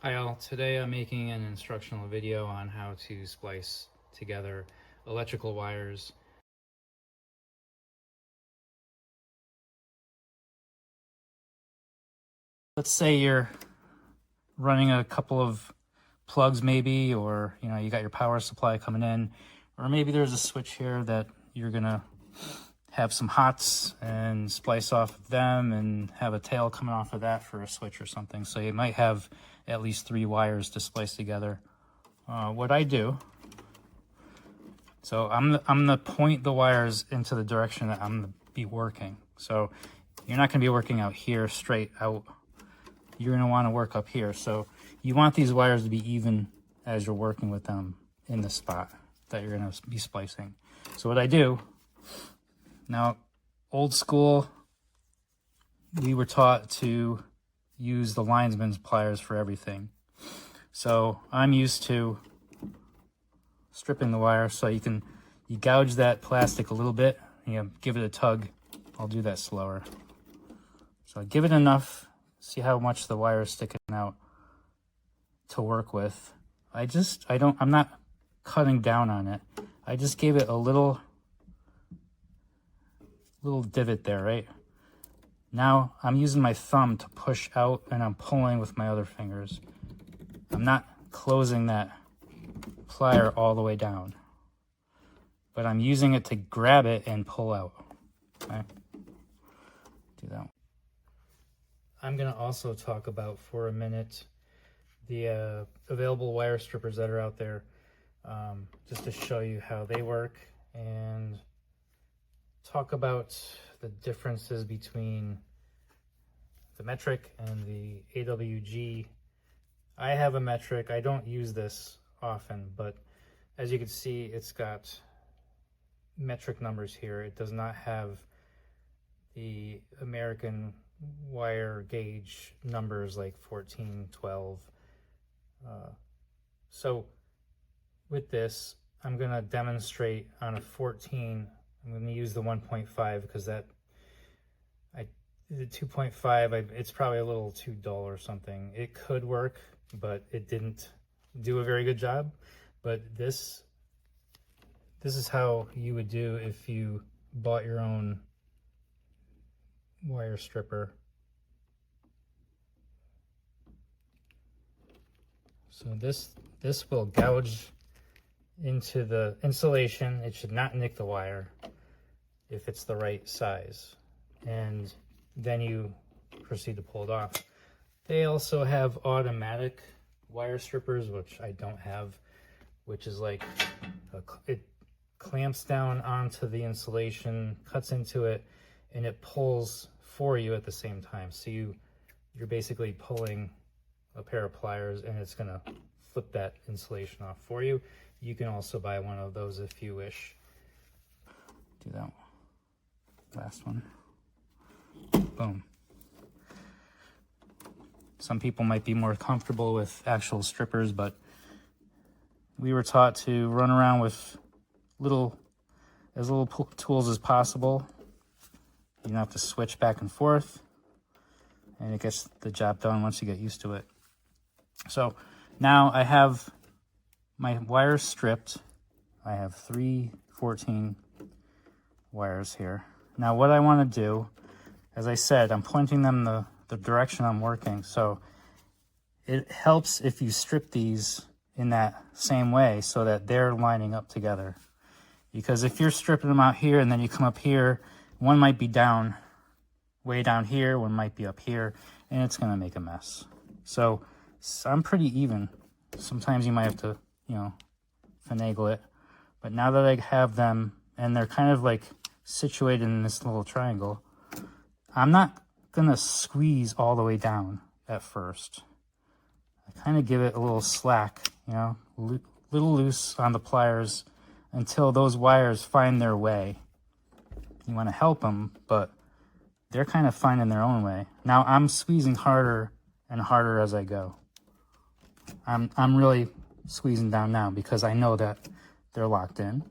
Hi all, today I'm making an instructional video on how to splice together electrical wires. Let's say you're running a couple of plugs maybe, or you got your power supply coming in, or maybe there's a switch here that you're gonna have some hots and splice off of them and have a tail coming off of that for a switch or something. So you might have at least 3 wires to splice together. What I do, so I'm gonna point the wires into the direction that I'm gonna be working. So you're not gonna be working out here straight out. You're gonna want to work up here. So you want these wires to be even as you're working with them in the spot that you're gonna be splicing. So what I do, now old school, we were taught to use the linesman's pliers for everything. So I'm used to stripping the wire, so you gouge that plastic a little bit, give it a tug. I'll do that slower. So give it enough, see how much the wire is sticking out to work with. I'm not cutting down on it. I just gave it a little divot there, right? Now I'm using my thumb to push out and I'm pulling with my other fingers. I'm not closing that plier all the way down, but I'm using it to grab it and pull out. Okay, do that. I'm going to also talk about for a minute the available wire strippers that are out there, just to show you how they work and talk about the differences between the metric and the AWG. I have a metric. I don't use this often, but as you can see, it's got metric numbers here. It does not have the American wire gauge numbers like 14, 12. So with this, I'm going to demonstrate on a 14. I'm going to use the 1.5 because the 2.5, it's probably a little too dull or something. It could work, but it didn't do a very good job. But this is how you would do if you bought your own wire stripper. So this will gouge into the insulation. It should not nick the wire if it's the right size, and then you proceed to pull it off. They also have automatic wire strippers, which I don't have, which is like it clamps down onto the insulation, cuts into it, and it pulls for you at the same time. So you're basically pulling a pair of pliers and it's gonna flip that insulation off for you. You can also buy one of those if you wish. Do that last one. Boom. Some people might be more comfortable with actual strippers, but we were taught to run around with little tools as possible. You don't have to switch back and forth, and it gets the job done once you get used to it. So now I have my wires stripped. I have 3 14 wires here. Now what I want to do, as I said, I'm pointing them the direction I'm working. So it helps if you strip these in that same way so that they're lining up together. Because if you're stripping them out here and then you come up here, one might be down, way down here, one might be up here, and it's going to make a mess. So I'm pretty even. Sometimes you might have to, finagle it. But now that I have them and they're kind of like situated in this little triangle, I'm not going to squeeze all the way down at first. I kind of give it a little slack, little loose on the pliers until those wires find their way. You want to help them, but they're kind of finding their own way. Now I'm squeezing harder and harder as I go. I'm really squeezing down now because I know that they're locked in,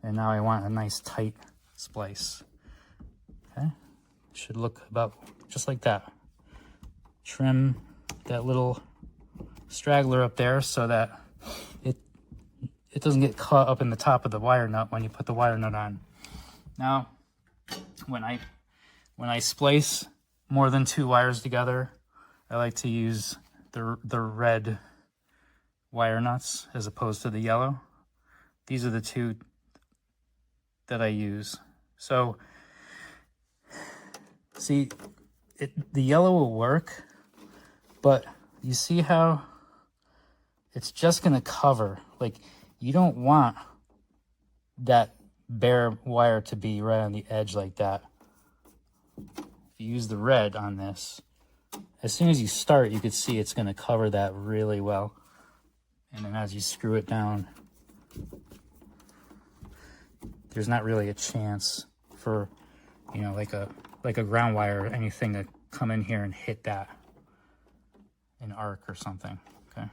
and now I want a nice tight splice. Okay, should look about just like that. Trim that little straggler up there so that it doesn't get caught up in the top of the wire nut when you put the wire nut on. Now, when I splice more than 2 wires together, I like to use the red wire nuts as opposed to the yellow. These are the 2 that I use. So, see, the yellow will work, but you see how it's just going to cover. Like, you don't want that bare wire to be right on the edge like that. If you use the red on this, as soon as you start, you can see it's going to cover that really well. And then as you screw it down, there's not really a chance for, you know, like a ground wire or anything to come in here and hit that, an arc or something, okay?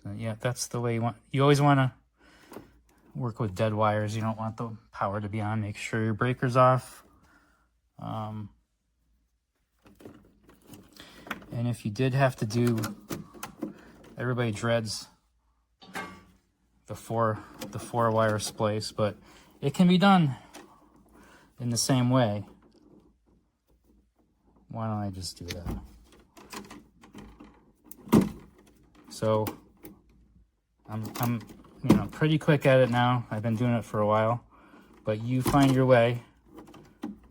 So yeah, that's the way you always want to work with dead wires. You don't want the power to be on. Make sure your breaker's off. And if you did have to do, everybody dreads the four wire splice, but it can be done in the same way. Why don't I just do that? So I'm you know, pretty quick at it now. I've been doing it for a while, but you find your way.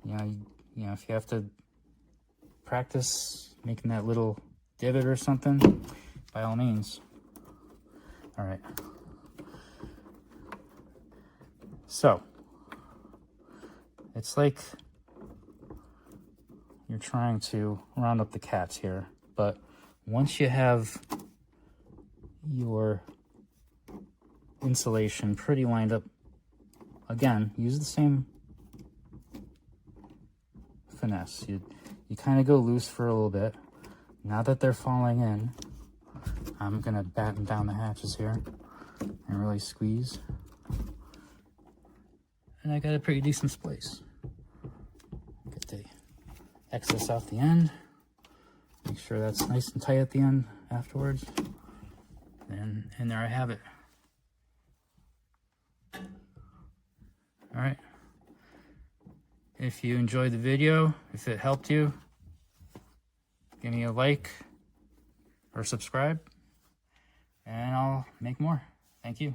You know, if you have to practice making that little divot or something, by all means. All right. So it's like you're trying to round up the cats here, but once you have your insulation pretty lined up, again, use the same finesse. You kind of go loose for a little bit. Now that they're falling in, I'm gonna batten down the hatches here and really squeeze. And I got a pretty decent splice. Get the excess off the end. Make sure that's nice and tight at the end afterwards. And there I have it. All right. If you enjoyed the video, if it helped you, give me a like or subscribe, and I'll make more. Thank you.